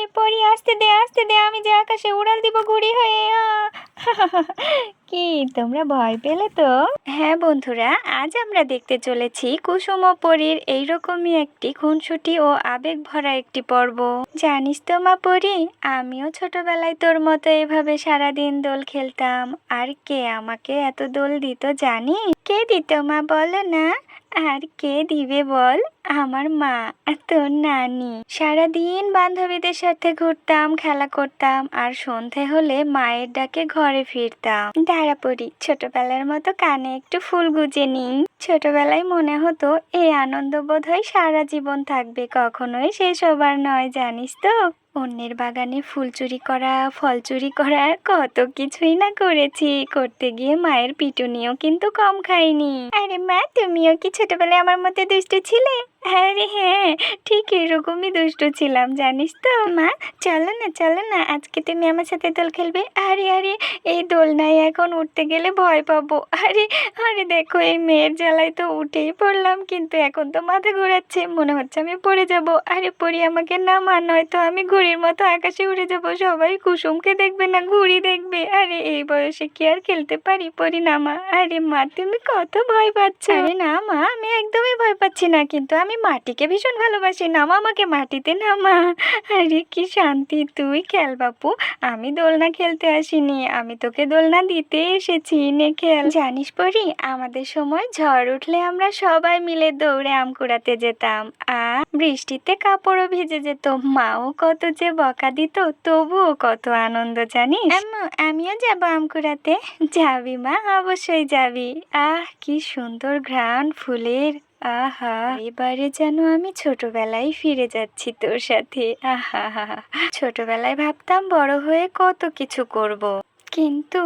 আরে পরি আসতে দে আমি যে আকাশে উড়াল দিব ঘুড়ি হয়ে কি তোমরা ভয় পেলে তো? হ্যাঁ বন্ধুরা, আজ আমরা দেখতে চলেছি কুসুম ও পরীর এইরকমই একটি খুনসুটি ও আবেগ ভরা একটি পর্ব। জানিস তো মা পরি, আমিও ছোটবেলায় তোর মতো এভাবে সারাদিন দোল খেলতাম। আর কে আমাকে এত দোল দিত জানিস? কে দিত মা বলো না? আর কে দিবে বল? আমার মা, তোর নানি। সারাদিন বান্ধবীদের সাথে ঘুরতাম, খেলা করতাম, আর সন্ধে হলে মায়ের ডাকে ঘরে ফিরতাম। দাঁড়া পড়ি, ছোটবেলার মতো কানে একটু ফুল গুজে নিই। ছোটবেলায় মনে হতো এই আনন্দ বোধহয় সারা জীবন থাকবে, কখনোই শেষ হবার নয় জানিস তো। অন্যের বাগানে ফুল চুরি করা, ফল চুরি করা, কত কিছুই না করেছি। করতে গিয়ে মায়ের পিটুনিও কিন্তু কম খাইনি। আরে মা, তুমিও কি ছোটবেলায় আমার মতো দুষ্টু ছিলে? আরে হ্যাঁ, ঠিক এরকমই দুষ্টু ছিলাম জানিস তো। মা চলো না আজকে তুমি আমার সাথে দোল খেলবে। আরে আরে, এই দোলনায় এখন উঠতে গেলে ভয় পাবো। আরে আরে দেখো, এই মেয়ের জ্বালায় তো উঠেই পড়লাম, কিন্তু এখন তো মাথা ঘোরাচ্ছে, মনে হচ্ছে আমি পড়ে যাব। আরে পড়ি, আমাকে নামা, নয়তো আমি ঘুড়ির মতো আকাশে উড়ে যাব। সবাই কুসুমকে দেখবে না, ঘুড়ি দেখবে। আরে এই বয়সে কি আর খেলতে পারি? পড়ি নামা। আরে মা, তুমি কত ভয় পাচ্ছ? আরে না মা, আমি একদমই ভয় পাচ্ছি না, কিন্তু আমি মাটিকে ভীষণ ভালোবাসি। নামা আমাকে মাটিতে, নামা। আরে কি শান্তি, তুই খেল বাপু, আমি দোলনা খেলতে আসিনি, আমি তোকে দোলনা দিতে এসেছি, নে খেল। জানিস পরি, আমাদের সময় ঝড় উঠলে আমরা সবাই মিলে দৌড়ে আম কুড়াতে যেতাম, আর বৃষ্টিতে কাপড়ও ভিজে যেত। মাও কত যে বকা দিত, তবুও কত আনন্দ জানিস। আম্মু, আমিও যাবো আম কুড়াতে। যাবি মা, অবশ্যই যাবি। আহ কি সুন্দর ঘ্রাণ ফুলের। আহা, এবারে যেন আমি ছোটবেলায় ফিরে যাচ্ছি তোর সাথে। আহা, ছোটবেলায় ভাবতাম বড় হয়ে কত কিছু করব, কিন্তু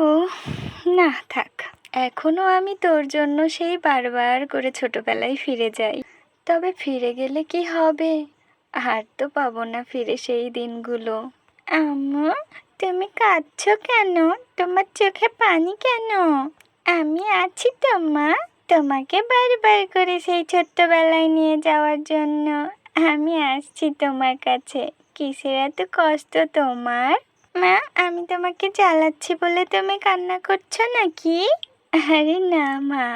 না, থাক। এখনো আমি তোর জন্য সেই বারবার করে ছোটবেলায় ফিরে যাই। তবে ফিরে গেলে কি হবে? আর তো পাবো না ফিরে সেই দিনগুলো। আম্মু, তুমি কাঁদছো কেন? তোমার চোখে পানি কেন? আমি আছি তো মা, তোমাকে বারবার করে সেই ছোট্টবেলায় নিয়ে যাওয়ার জন্য। আমি আসছি তোমার কাছে। কিসের এত কষ্ট তোমার? মা, আমি তোমাকে জ্বালাচ্ছি বলে তুমি কান্না করছো নাকি? আরে না মা,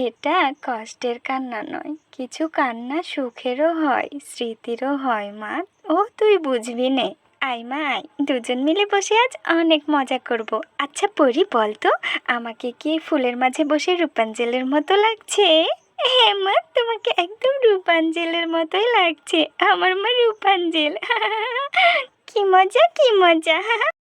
এটা কষ্টের কান্না নয়, কিছু কান্না সুখেরও হয়, স্মৃতিরও হয় মা। ও তুই বুঝবি নে। আয় মা আয়, দুজন মিলে বসে আজ অনেক মজা করব। আচ্ছা পরি, বল তো, আমাকে কি ফুলের মাঝে বসে রূপাঞ্জলের মতো লাগছে? হ্যাঁ মা, তোমাকে একদম রূপাঞ্জলের মতোই লাগছে। আমার মা রূপাঞ্জল। কি মজা কি মজা।